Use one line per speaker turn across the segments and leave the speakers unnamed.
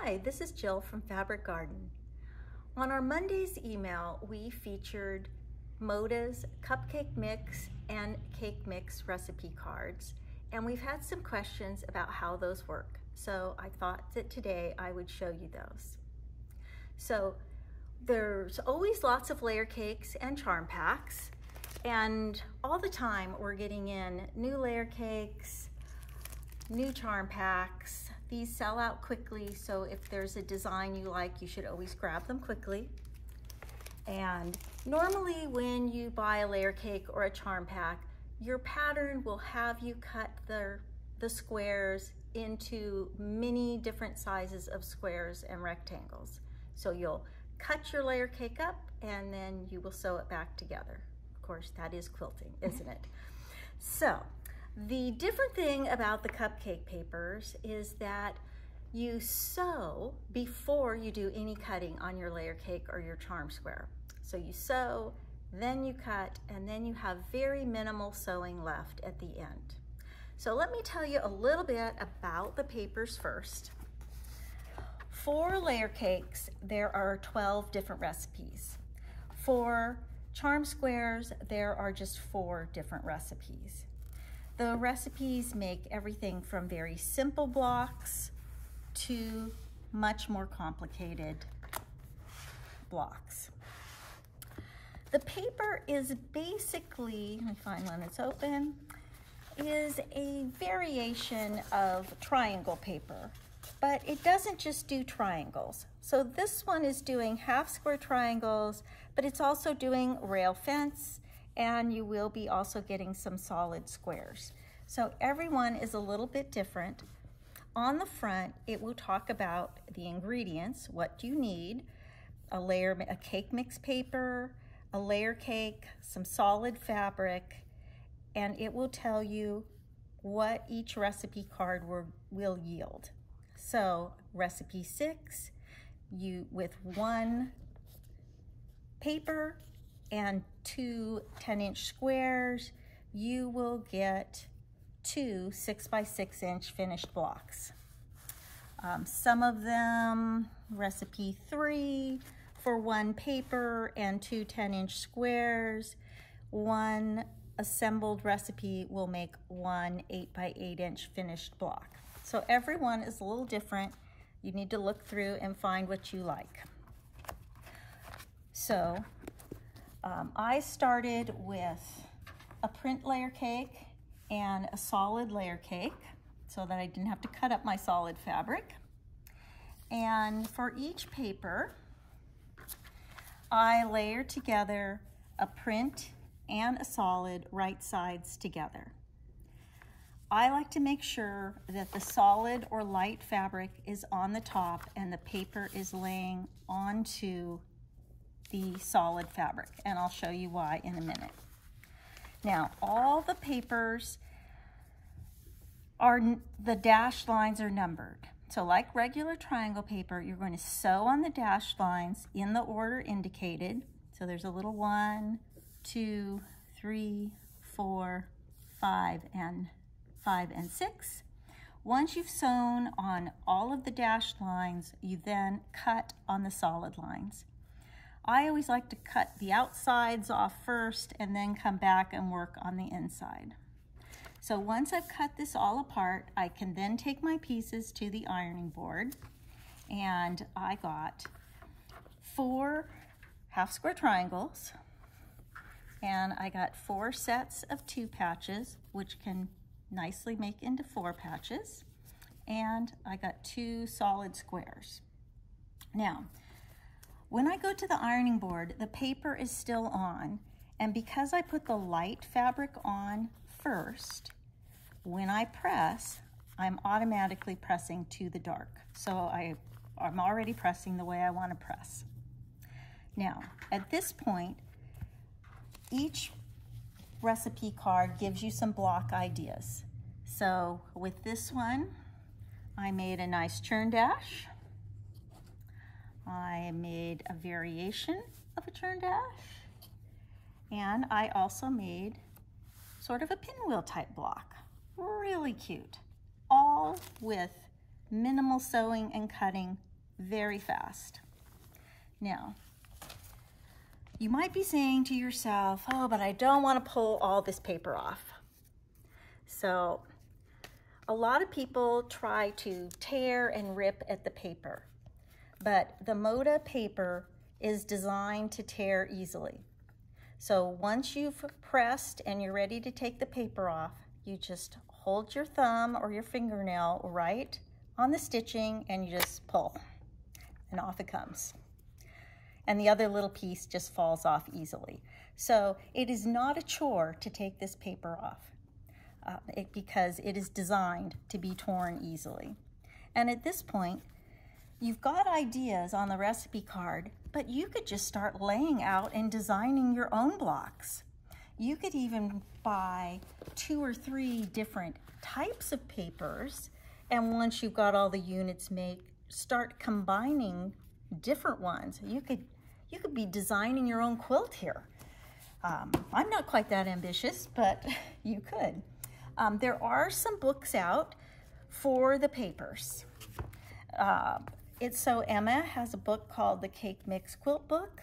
Hi, this is Jill from Fabric Garden. On our Monday's email, we featured Moda's cupcake mix and cake mix recipe cards, and we've had some questions about how those work. So I thought that today I would show you those. So there's always lots of layer cakes and charm packs, and all the time we're getting in new layer cakes, new charm packs. These sell out quickly, so if there's a design you like, you should always grab them quickly. And normally when you buy a layer cake or a charm pack, your pattern will have you cut the squares into many different sizes of squares and rectangles. So you'll cut your layer cake up and then you will sew it back together. Of course, that is quilting, isn't it? So the different thing about the cupcake papers is that you sew before you do any cutting on your layer cake or your charm square. So you sew, then you cut, and then you have very minimal sewing left at the end. So let me tell you a little bit about the papers first. For layer cakes, there are 12 different recipes. For charm squares, there are just 4 different recipes. The recipes make everything from very simple blocks to much more complicated blocks. The paper is basically, let me find one that's open, is a variation of triangle paper, but it doesn't just do triangles. So this one is doing half square triangles, but it's also doing rail fence, and you will be also getting some solid squares. So every one is a little bit different. On the front, it will talk about the ingredients, what you need, a cake mix paper, a layer cake, some solid fabric, and it will tell you what each recipe card will yield. So recipe 6, with 1 paper and 2 10-inch squares, you will get 2 6x6-inch finished blocks. Some of them, recipe 3, for 1 paper and 2 10-inch squares, 1 assembled recipe will make 1 8x8-inch finished block. So every one is a little different. You need to look through and find what you like. So I started with a print layer cake and a solid layer cake so that I didn't have to cut up my solid fabric. And for each paper, I layered together a print and a solid right sides together. I like to make sure that the solid or light fabric is on the top and the paper is laying onto the solid fabric, and I'll show you why in a minute. Now, all the papers the dashed lines are numbered. So like regular triangle paper, you're going to sew on the dashed lines in the order indicated. So there's a little 1, 2, 3, 4, 5, and 6. Once you've sewn on all of the dashed lines, you then cut on the solid lines. I always like to cut the outsides off first and then come back and work on the inside. So once I've cut this all apart, I can then take my pieces to the ironing board, and I got 4 half square triangles, and I got 4 sets of 2 patches, which can nicely make into 4 patches, and I got 2 solid squares. Now, when I go to the ironing board, the paper is still on, and because I put the light fabric on first, when I press, I'm automatically pressing to the dark. So I'm already pressing the way I want to press. Now, at this point, each recipe card gives you some block ideas. So with this one, I made a nice churn dash. I made a variation of a churn dash, and I also made sort of a pinwheel type block. Really cute, all with minimal sewing and cutting very fast. Now, you might be saying to yourself, oh, but I don't want to pull all this paper off. So a lot of people try to tear and rip at the paper, but the Moda paper is designed to tear easily. So once you've pressed and you're ready to take the paper off, you just hold your thumb or your fingernail right on the stitching and you just pull, and off it comes. And the other little piece just falls off easily. So it is not a chore to take this paper off because it is designed to be torn easily. And at this point, you've got ideas on the recipe card, but you could just start laying out and designing your own blocks. You could even buy 2 or 3 different types of papers, and once you've got all the units made, start combining different ones. You could be designing your own quilt here. I'm not quite that ambitious, but you could. There are some books out for the papers. So Emma has a book called the Cake Mix Quilt Book,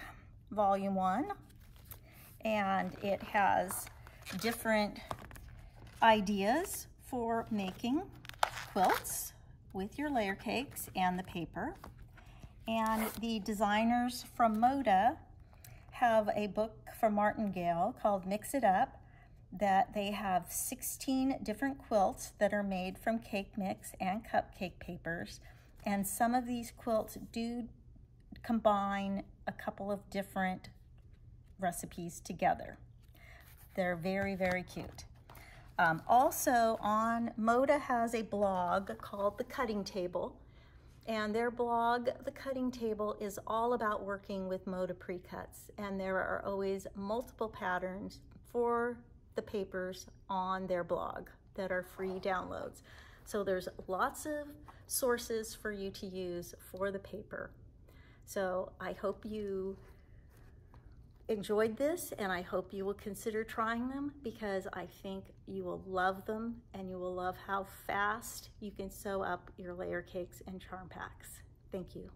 Volume 1, and it has different ideas for making quilts with your layer cakes and the paper. And the designers from Moda have a book from Martingale called Mix It Up, that they have 16 different quilts that are made from cake mix and cupcake papers. And some of these quilts do combine a couple of different recipes together. They're very, very cute. Also on Moda has a blog called The Cutting Table, and their blog, The Cutting Table, is all about working with Moda precuts, and there are always multiple patterns for the papers on their blog that are free downloads. So there's lots of sources for you to use for the paper. So I hope you enjoyed this, and I hope you will consider trying them, because I think you will love them and you will love how fast you can sew up your layer cakes and charm packs. Thank you.